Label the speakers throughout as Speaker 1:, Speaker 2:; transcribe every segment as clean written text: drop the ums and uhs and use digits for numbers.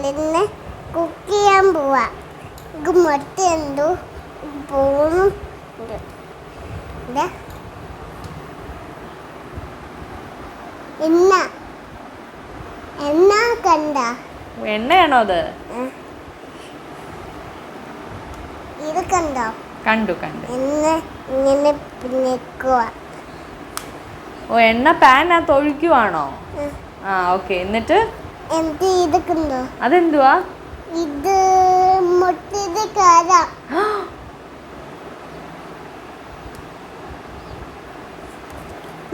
Speaker 1: ഇന്ന് കുക്ക് ചെയ്യാൻ പോവാ. മുട്ട എന്തോ പോന്നു എണ്ണ കണ്ട
Speaker 2: എണ്ണയാണോ അത്?
Speaker 1: ഇത് കണ്ടോ?
Speaker 2: കണ്ടു കണ്ടു.
Speaker 1: ഇങ്ങനെ നിൽക്കുക.
Speaker 2: ഓ, എണ്ണ പാനകത്ത് ഒഴിക്കുവാണോ? ആ, ഓക്കെ. എന്നിട്ട്
Speaker 1: ഇത് കണ്ടോ?
Speaker 2: അതെന്തുവാ?
Speaker 1: ഇത് മുട്ടയുടെ കര.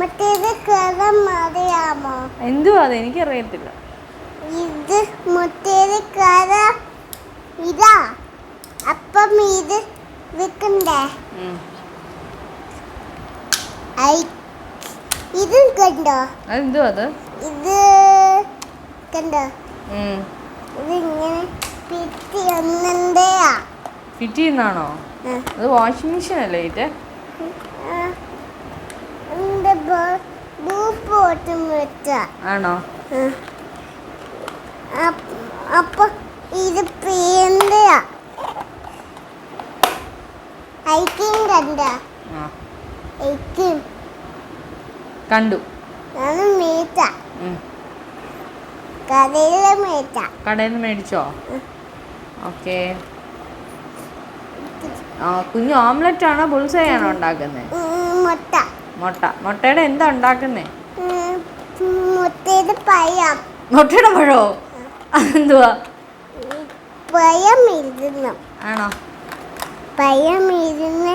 Speaker 1: മുട്ടയുടെ കര അറിയാമോ?
Speaker 2: എന്തുവാ അത്? എനിക്കറിയത്തില്ല.
Speaker 1: ഇത് മുട്ടയുടെ കര ഇതാ. അപ്പം ഇത് വെക്കണ്ടേ? ഇത് കണ്ടോ?
Speaker 2: അതെന്തുവാ അത്?
Speaker 1: ഇത് കണ്ടോ? ഇത് ഇങ്ങനെ ഫിറ്റ് ചെയ്യുന്നുണ്ടെയാ.
Speaker 2: ഫിറ്റ് ചെയ്യുന്നാണോ? അത് വാഷിംഗ് മെഷീൻ അല്ലേ ഇത്? ആണോ?
Speaker 1: അപ്പൊ ഇത് പേന്തയാ. ഐക്യം കണ്ട? ഐക്യം
Speaker 2: കണ്ടു. കടയിൽ നിന്ന് മേടിച്ചോ? ഓക്കെ. കുഞ്ഞു ഓംലെറ്റ് ആണോ ബുൾസൈ ആണോ ഉണ്ടാക്കുന്നത്? മുട്ടയുടെ എന്താ ഉണ്ടാക്കുന്നേ?
Speaker 1: മുട്ടയുടെ പഴം.
Speaker 2: മുട്ടയുടെ പഴോ? അതെന്തുവാ?
Speaker 1: പഴം ഇരുന്ന്.
Speaker 2: ആണോ?
Speaker 1: പഴം ഇരുന്ന്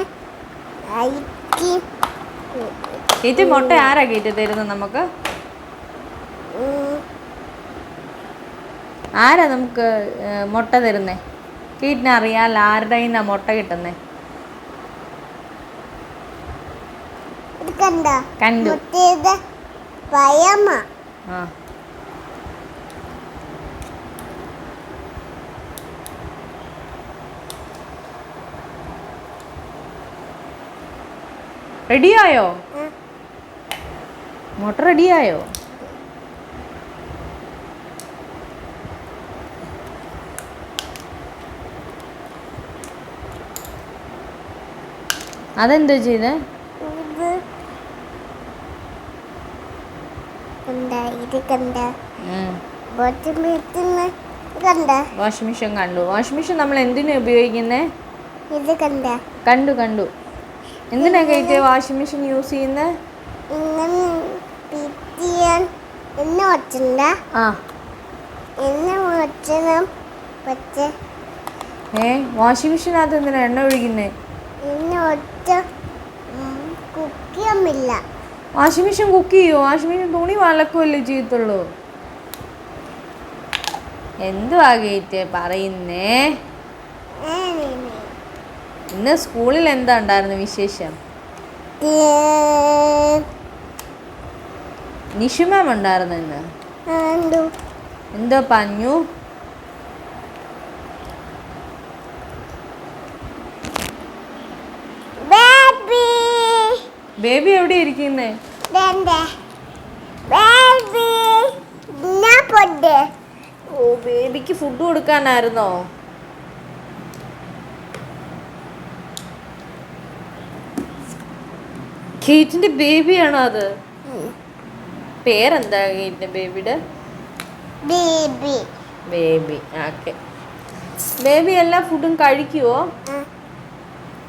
Speaker 2: കേറ്റ്. മുട്ട ആരാ കേറ്റ് തരുന്നത് നമുക്ക്? ആരാ നമുക്ക് മുട്ട തരുന്നേ? കേറ്റിന് അറിയാല്ല ആരുടെ കയ്യിന്നാ മുട്ട കിട്ടുന്നേ? കണ്ടു. റെഡിയായോ? മുട്ട റെഡിയായോ? അതെന്തോ ചെയ്തേ? വാഷിംഗ് മെഷീൻ കണ്ടു. വാഷിംഗ് മെഷീൻ നമ്മൾ എന്തിനാ ഉപയോഗിക്കുന്നേ? കണ്ടു കണ്ടു. എന്തിനാ കേറ്റ് വാഷിംഗ് മെഷീൻ യൂസ് ചെയ്യുന്നേ? വാഷിംഗ് മെഷീനകത്ത് എന്തിനാ എണ്ണ ഒഴിക്കുന്നേ? വാഷിംഗ് മെഷീൻ കുക്ക് ചെയ്യോ? വാഷിംഗ് മെഷീൻ തുണി വലക്കുമല്ലേ ചെയ്യത്തുള്ളൂ. എന്തുവാ കേറ്റ് പറയുന്നേ? ഇന്ന് സ്കൂളിൽ എന്താ ഉണ്ടായിരുന്നു വിശേഷം? നിഷു മാം ഉണ്ടായിരുന്നു ഇന്ന്. എന്തോ പറഞ്ഞു? ബേബി എവിടെ ഇരിക്കുന്നേ? ഓ, ബേബിക്ക് ഫുഡ് കൊടുക്കാനായിരുന്നോ? കേറ്റിന്റെ ബേബിയാണോ അത്? പേരെന്താ കേറ്റിന്റെ ബേബിയുടെ? ബേബി. ഓക്കെ. ബേബി എല്ലാ ഫുഡും കഴിക്കുവോ?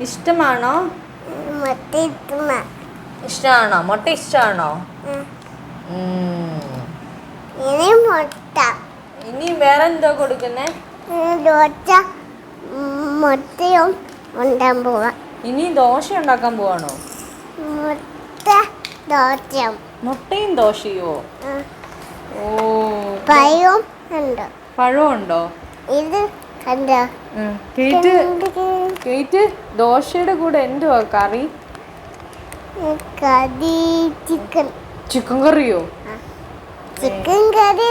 Speaker 2: ഇഷ്ടമാണോ? ഇഷ്ടമാണോ? മുട്ട ഇഷ്ടമാണോ? ഇനി വേറെ എന്തോ കൊടുക്കുന്നേ? ഇനി ദോശ ഉണ്ടാക്കാൻ പോവാണോ? മുട്ടയും ദോശയോ? ഓ, പഴമുണ്ടോ? കേറ്റ് ദോശയുടെ കൂടെ എന്തുവാ കറി? ചിക്കൻ കറിയോ?
Speaker 1: ചിക്കൻ കറി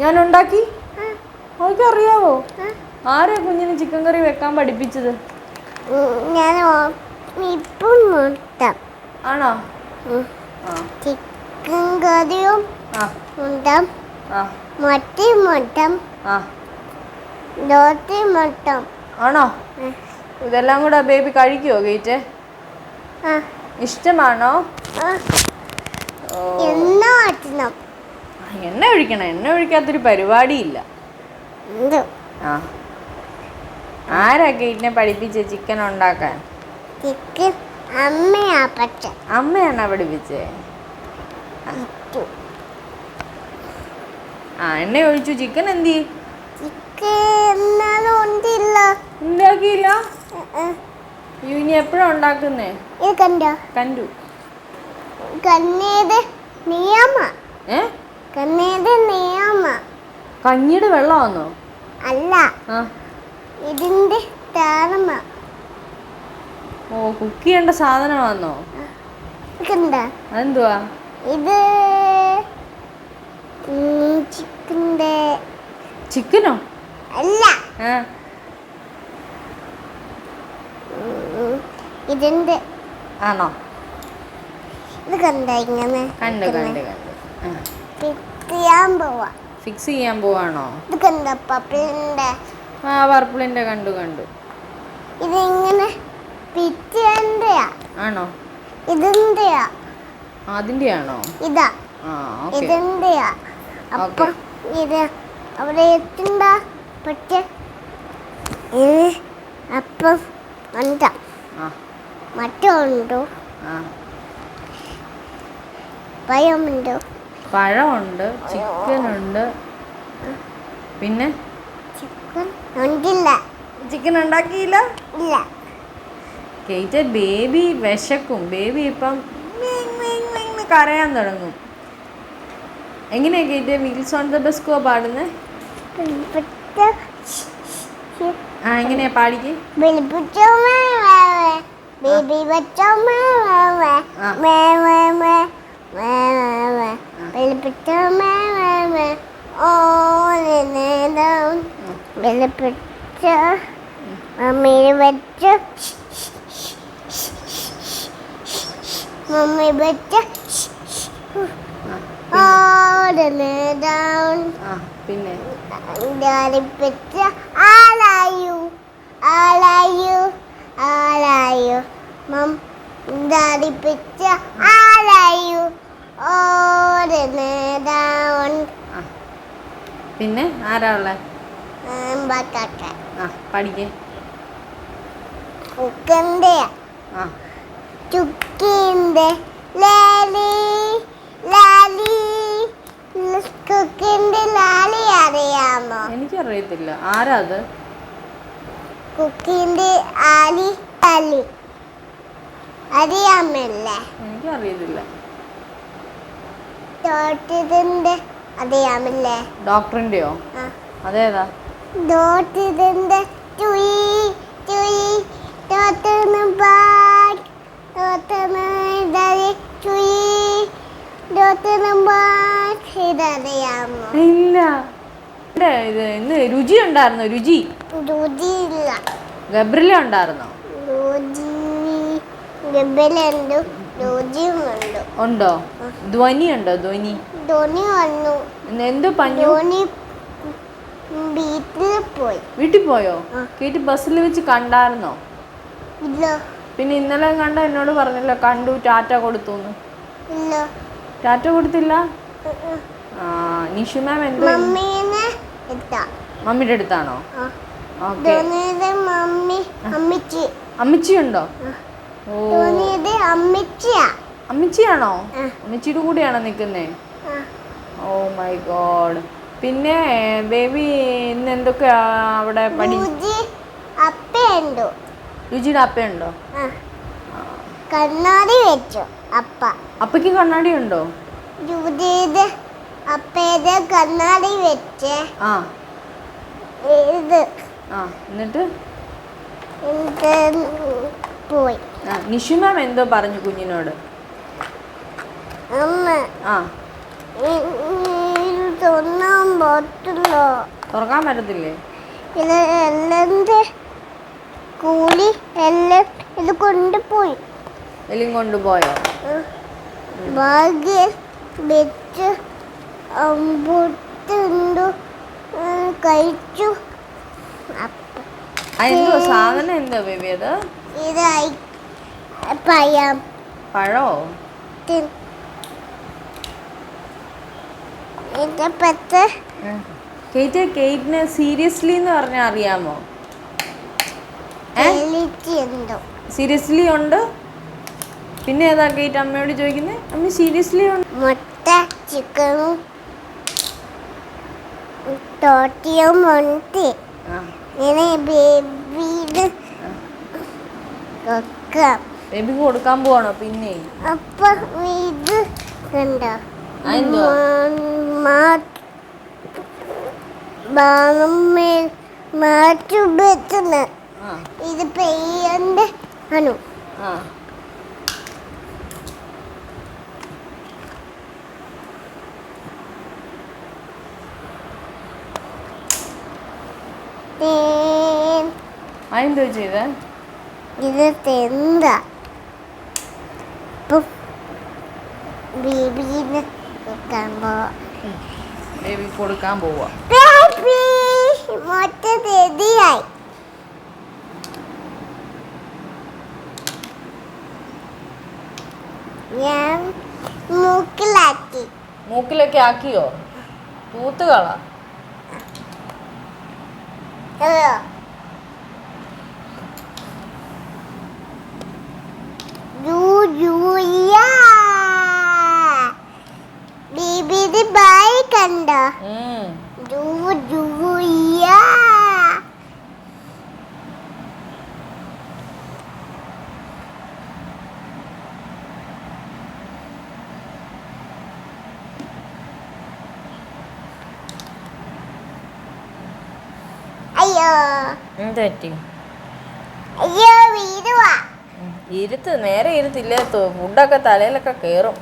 Speaker 2: ഞാൻ ഉണ്ടാക്കി. അവർക്ക് അറിയാവോ? ആരാ കുഞ്ഞിന് ചിക്കൻ കറി വെക്കാൻ പഠിപ്പിച്ചത്? ആണോ?
Speaker 1: ചിക്കൻ കറിയും
Speaker 2: ആ
Speaker 1: മത്തി മുട്ടം
Speaker 2: ആ
Speaker 1: ദോട്ടി മുട്ടം.
Speaker 2: ആണോ? ഇതെല്ലാം കൂടെ ബേബി കഴിക്കുമോ ഗേറ്റ്?
Speaker 1: ആ
Speaker 2: ഇഷ്ടമാണോ?
Speaker 1: ആ
Speaker 2: ഓ,
Speaker 1: എണ്ണ വറ്റണം.
Speaker 2: എണ്ണ ഒഴിക്കണം. എണ്ണ ഒഴിക്കാത്തൊരു പരിപാടിയില്ല.
Speaker 1: എന്ത്
Speaker 2: ആ ആരാ ഗേറ്റിനെ പഠിപ്പിച്ചേ ചിക്കൻ ഉണ്ടാക്കാൻ?
Speaker 1: ചിക്കൻ അമ്മയാ പച്ച.
Speaker 2: അമ്മയാണോ പഠിപ്പിച്ചേ? ആ എണ്ണ ഒഴിച്ചു. ചിക്കൻ എന്തി?
Speaker 1: ചിക്കൻ എന്നാലും ഉണ്ടില്ല.
Speaker 2: ഉണ്ടാക്കിയില്ല.
Speaker 1: ആ, ആ.
Speaker 2: ഇനി എപ്പോഴാ ഉണ്ടാക്കുന്നേ?
Speaker 1: ഇത് കണ്ടോ?
Speaker 2: കണ്ടു.
Speaker 1: കണ്ണേത് നിയമ.
Speaker 2: ഏ
Speaker 1: കണ്ണേത് നിയമ
Speaker 2: കഞ്ഞിയുടെ വെള്ളമാണോ?
Speaker 1: അല്ല,
Speaker 2: ആ
Speaker 1: ഇതിന്റെ താരമ.
Speaker 2: ഓ, കുക്ക് ചെയ്യേണ്ട സാധനമാണോ?
Speaker 1: കണ്ടോ?
Speaker 2: അതെന്തുവാ?
Speaker 1: ഇത് ചിക്കൻ്റെ
Speaker 2: ചിക്കനോ?
Speaker 1: അല്ല,
Speaker 2: ആ
Speaker 1: ഇതിന്റെ.
Speaker 2: ആണോ?
Speaker 1: ഇത് കണ്ട ഇങ്ങനെ
Speaker 2: കണ്ടു കണ്ടു കണ്ടു. ആ
Speaker 1: ഫിക്സ് ചെയ്യാൻ പോവാ.
Speaker 2: ഫിക്സ് ചെയ്യാൻ പോവാണോ?
Speaker 1: ഇത് കണ്ട പപ്പിളിന്റെ.
Speaker 2: ആ പർപ്പിളിന്റെ കണ്ടു കണ്ടു.
Speaker 1: ഇതിങ്ങനെ പിറ്റേന്റെയാ.
Speaker 2: ആണോ?
Speaker 1: ഇതിന്റെയാ.
Speaker 2: അതിന്റെ ആണോ?
Speaker 1: ഇതാ
Speaker 2: ആ ഓക്കെ.
Speaker 1: ഇതിന്റെയാ. അപ്പൊ ഇത് അവിടെ എത്തണ്ട. പക്ഷെ ഇത് അപ്പം ഉണ്ട്.
Speaker 2: ആ
Speaker 1: മറ്റുണ്ടോ?
Speaker 2: ആ
Speaker 1: പഴമുണ്ടോ?
Speaker 2: പഴമുണ്ട്, ചിക്കൻ ഉണ്ട്. പിന്നെ
Speaker 1: ചിക്കൻ ഉണ്ടില്ല.
Speaker 2: ചിക്കൻ ഉണ്ടാക്കിയില്ല.
Speaker 1: ഇല്ല.
Speaker 2: കേറ്റ് ബേബി വിശക്കും. ബേബി ഇപ്പം കരയാൻ തുടങ്ങും. എങ്ങനെയാ കേറ്റ് വീൽസ് ഓൺ ദ ബസ്കോ പാടുന്നേ? ആ എങ്ങനെയാ പാടിക്ക്?
Speaker 1: ബേബി ബച്ചോ മമ്മി വെച്ച് മമ്മി വെച്ച്
Speaker 2: പിന്നെ
Speaker 1: Daddy picture, I love you, I love you, I love you. Mom, Daddy picture, I love you, all the way down.
Speaker 2: പിന്നെ ആരാ ഉള്ളേ?
Speaker 1: Batata.
Speaker 2: ആ പഠിക്കേ.
Speaker 1: Cookinde,
Speaker 2: ആ
Speaker 1: Chukinde, Lali, Lali. കുക്കിന്റെ ലാലി അറിയാമോ?
Speaker 2: എനിക്കറിയത്തില്ല. ആരാ അത്?
Speaker 1: കുക്കിന്റെ ആലി ലാലി അറിയാമല്ലേ?
Speaker 2: എനിക്കറിയത്തില്ല.
Speaker 1: ഡോട്ടിന്റെ അറിയാമല്ലേ?
Speaker 2: ഡോക്ടറിന്റെയോ? അതേതാ?
Speaker 1: ഡോട്ടിന്റെ ചുയി ചുയി ഡോട്ടിന് ബാഗ് ഡോട്ടിന് ഇതായി ചുയി ഡോട്ടിന് ബാഗ് ഇതറിയാമോ?
Speaker 2: ഇല്ല. ഇത് ഇന്ന് രുചി ഉണ്ടായിരുന്നോ? രുചി
Speaker 1: രുചിയില്ല.
Speaker 2: ഗബ്രില ഉണ്ടായിരുന്നോ?
Speaker 1: രുചി ഗബ്ബലുണ്ട്, രുചിയുമുണ്ട്.
Speaker 2: ഉണ്ടോ? ധ്വനി ഉണ്ടോ? ധ്വനി
Speaker 1: ധോണി വന്നു.
Speaker 2: എന്തോ പഞ്ഞു?
Speaker 1: ധോണി വീട്ടിൽ പോയി.
Speaker 2: വീട്ടിൽ പോയോ? കേട്ടി ബസ്സിൽ വെച്ച് കണ്ടായിരുന്നോ?
Speaker 1: ഇല്ല.
Speaker 2: പിന്നെ ഇന്നലെ കണ്ട എന്നോട് പറഞ്ഞില്ല കണ്ടു ടാറ്റ കൊടുത്തു.
Speaker 1: ഇല്ല.
Speaker 2: ടാറ്റ കൊടുത്തില്ല. ആ നിഷു മാം എന്തോ
Speaker 1: മമ്മീനെ എടുത്താ.
Speaker 2: മമ്മിയുടെ അടുത്താണോ? ഓക്കെ.
Speaker 1: ധോണിയുടെ മമ്മി അമ്മിച്ചി.
Speaker 2: അമ്മച്ചി ഉണ്ടോ? ഓ
Speaker 1: ധോണിയുടെ അമ്മിച്ചിയാ.
Speaker 2: അമ്മച്ചിയാണോ? അമ്മച്ചിയുടെ കൂടെയാണോ നിൽക്കുന്നേ? Oh my God. പിന്നെ ബേബി ഇന്ന് എന്തൊക്കെയാ അവിടെ
Speaker 1: രുചി അപ്പയുണ്ടോ?
Speaker 2: രുചിയുടെ അപ്പയുണ്ടോ?
Speaker 1: കണ്ണാടി വെച്ചു അപ്പ.
Speaker 2: അപ്പയ്ക്ക് കണ്ണാടി ഉണ്ടോ?
Speaker 1: രുചിയുടെ അപ്പയുടെ കണ്ണാടി വെച്ച്
Speaker 2: ആ
Speaker 1: ഇത്
Speaker 2: എന്നിട്ട്
Speaker 1: പോയി.
Speaker 2: നിഷു മാം എന്തോ പറഞ്ഞു കുഞ്ഞിനോട്?
Speaker 1: അമ്മ
Speaker 2: ആ
Speaker 1: തുറന്നാൻ പറ്റില്ലോ.
Speaker 2: തുറക്കാൻ പറ്റത്തില്ലേ?
Speaker 1: ഇത് എല്ലാം കൂലി എല്ലാം ഇത് കൊണ്ടുപോയി.
Speaker 2: എല്ലാം കൊണ്ടുപോയോ?
Speaker 1: ബാഗ് വെച്ച് കഴിച്ചു.
Speaker 2: എന്തോ സാധനം എന്താ ബേബി അത്?
Speaker 1: ഇത് പഴം.
Speaker 2: പഴോ? കേറ്റിന് സീരിയസ്ലി എന്ന് പറഞ്ഞാൽ അറിയാമോ? സീരിയസ്ലി ഉണ്ട്. പിന്നെ ഏതാ കേറ്റ് അമ്മയോട് ചോദിക്കുന്നത്? അമ്മ സീരിയസ്ലി ഉണ്ട്.
Speaker 1: മുട്ട, ചിക്കനും തോട്ടിയും ഉണ്ട്.
Speaker 2: ബേബി കൊടുക്കാൻ പോവാണോ പിന്നെ?
Speaker 1: അപ്പൊ ഇത് കണ്ടോ? ഇത് പെയ്യണ്ട് അനു.
Speaker 2: അതെന്തോ ചെയ്ത?
Speaker 1: ഇത് തെന്താ ബേബിന്
Speaker 2: ബേബി കൊടുക്കാൻ പോവാ.
Speaker 1: മൊത്തതിയായി ഞാൻ മൂക്കിലാക്കി.
Speaker 2: മൂക്കിലൊക്കെ ആക്കിയോ? തൂത്തുകള.
Speaker 1: ബേബിയുടെ ബായ് കണ്ടോ? അയ്യോ
Speaker 2: തെറ്റി.
Speaker 1: അയ്യോ വീടുവാ.
Speaker 2: ഇരുത്ത്, നേരെ ഇരുത്തില്ല. ഫുഡൊക്കെ തലയിലൊക്കെ കേറും.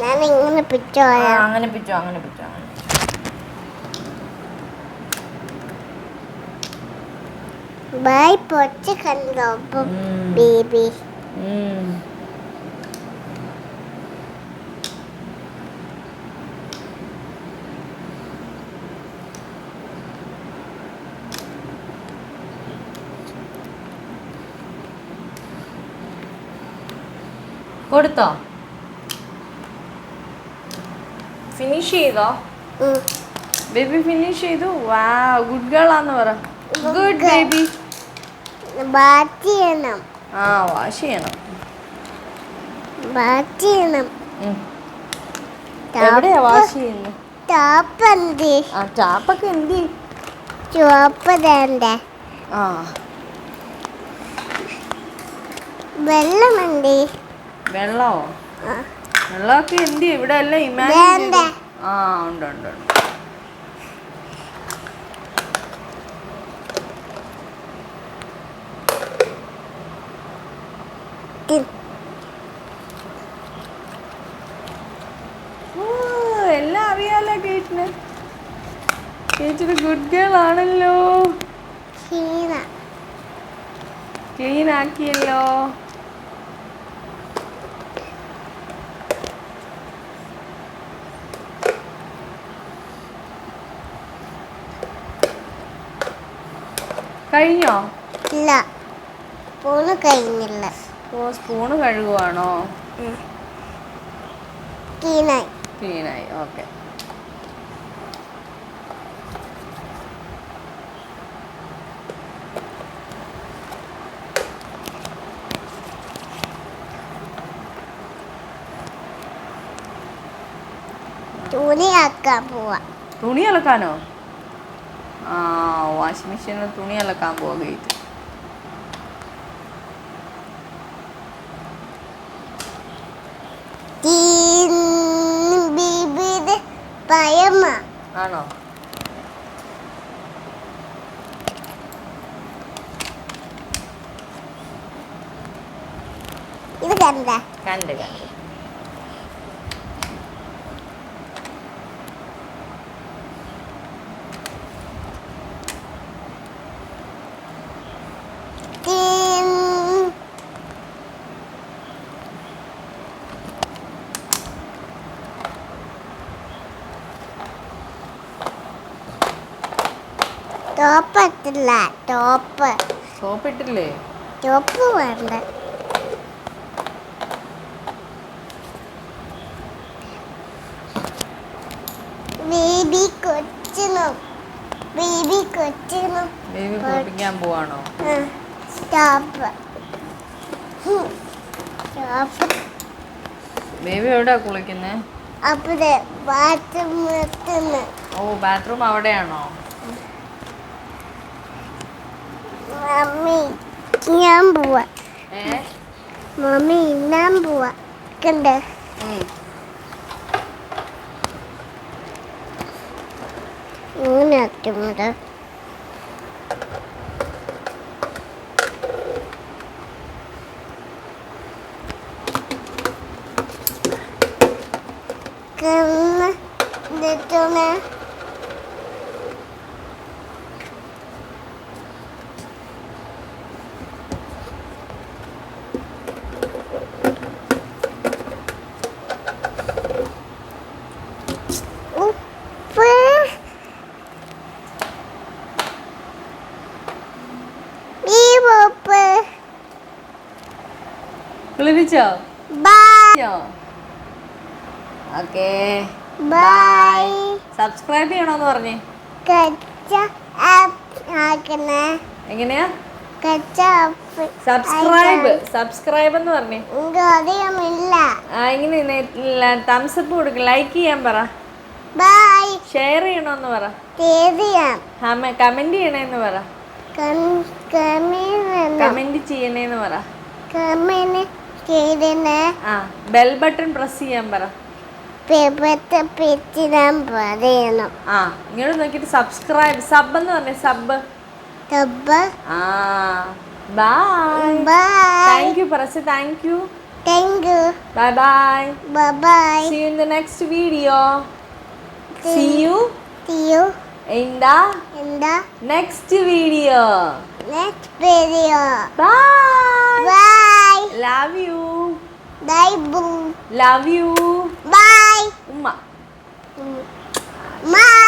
Speaker 1: ഞാൻ ഇങ്ങനെ പിച്ചോ.
Speaker 2: അങ്ങനെ പിച്ചോ, അങ്ങനെ പിച്ചോ.
Speaker 1: ബൈ പൊച്ച കണ്ടോ ബേബി?
Speaker 2: കൊടുത്തോ? ഫിനിഷ് ചെയ്തോ? ബേബി ഫിനിഷ് ചെയ്തു. വാ, ഗുഡ് ഗേൾ ആന്ന് പറ. Good baby.
Speaker 1: വാഷ് ചെയ്യണം.
Speaker 2: വാഷ് ചെയ്യണം. എവിടെയാ വാഷ് ചെയ്യുന്നത്? ടാപ്പൊക്കെ എന്തി?
Speaker 1: ചുവപ്പ് തേണ്ടേ? വെള്ളമുണ്ട്.
Speaker 2: വെള്ളമോ? വെള്ളമൊക്കെ എന്തി? ഇവിടെ എല്ലാം ഇമാജിൻ. ഉണ്ട് ഉണ്ട് ഉണ്ട്. എല്ലാം അറിയാലോ കേറ്റിന്. കേറ്റിന് ഗുഡ് ഗേൾ ആണല്ലോ. ക്ലീൻ ആക്കിയല്ലോ. കഴിഞ്ഞോ?
Speaker 1: ഇല്ല, സ്പൂണ് കഴിഞ്ഞില്ല.
Speaker 2: സ്പൂണ് കഴുകുവാണോ? ക്ലീനായി. ഓക്കെ. തുണി അലക്കാനോ? വാഷിംഗ് മെഷീനിൽ തുണി അലക്കാൻ പോവാ ഗേറ്റ്. ആണോ?
Speaker 1: ഇത് കണ്ട?
Speaker 2: കണ്ട്.
Speaker 1: ടോപ്പ് ഇട്ടില്ല. ടോപ്പ്
Speaker 2: സോപ്പ് ഇട്ടില്ലേ?
Speaker 1: ടോപ്പ് വേണ്ട. ബേബി കൊച്ചിനും
Speaker 2: ബേബി കുളിപ്പിക്കാൻ പോവാണോ?
Speaker 1: സ്റ്റോപ്പ്. സ്റ്റോപ്പ്.
Speaker 2: ബേബി എവിടെയാ കുളിക്കുന്നേ?
Speaker 1: അവിടെ ബാത്റൂം.
Speaker 2: ഓ, ബാത്റൂം അവിടെയാണോ?
Speaker 1: മമ്മി ഞാൻ പോവാ.
Speaker 2: ഏ
Speaker 1: മമ്മി ഞാൻ പോവാ. കണ്ടേ ഇങ്ങനെ ആക്കുന്നത്. കണ്ണ് ഇട്ടിട്ടൊന്ന് ഉപ്പ്. ഈ ഉപ്പ്.
Speaker 2: കുളിപ്പിച്ചോ?
Speaker 1: ബൈ.
Speaker 2: Okay,
Speaker 1: bye.
Speaker 2: സബ്സ്ക്രൈബ് ചെയ്യണോന്ന് പറഞ്ഞേ.
Speaker 1: കച്ച ആക്കണേ.
Speaker 2: എങ്ങനെയാ?
Speaker 1: കച്ച
Speaker 2: സബ്സ്ക്രൈബ് എന്ന് പറഞ്ഞേ.
Speaker 1: അറിയാമില്ല.
Speaker 2: ഇങ്ങനെ തംസ് അപ്പ് കൊടുക്ക, ലൈക്ക് ചെയ്യാൻ പറ.
Speaker 1: ബൈ.
Speaker 2: ഷെയർ ചെയ്യണോന്ന് പറ. കമന്റ് ചെയ്യണേന്ന് പറ. കമന്റ് ചെയ്യണേന്ന് പറ. ബെൽ ബട്ടൺ പ്രസ് ചെയ്യാൻ പറ.
Speaker 1: പറയണം.
Speaker 2: ഇങ്ങോട്ട് നോക്കിട്ട് സബ്സ്ക്രൈബ്, സബ് എന്ന് പറഞ്ഞേ. സബ്. ബൈ. താങ്ക് യു പറ. Thank you. Bye bye. See you in the next video. See you in the next video.
Speaker 1: Bye.
Speaker 2: Love you.
Speaker 1: Bye boo.
Speaker 2: Love you.
Speaker 1: Bye.
Speaker 2: Umma.
Speaker 1: Bye.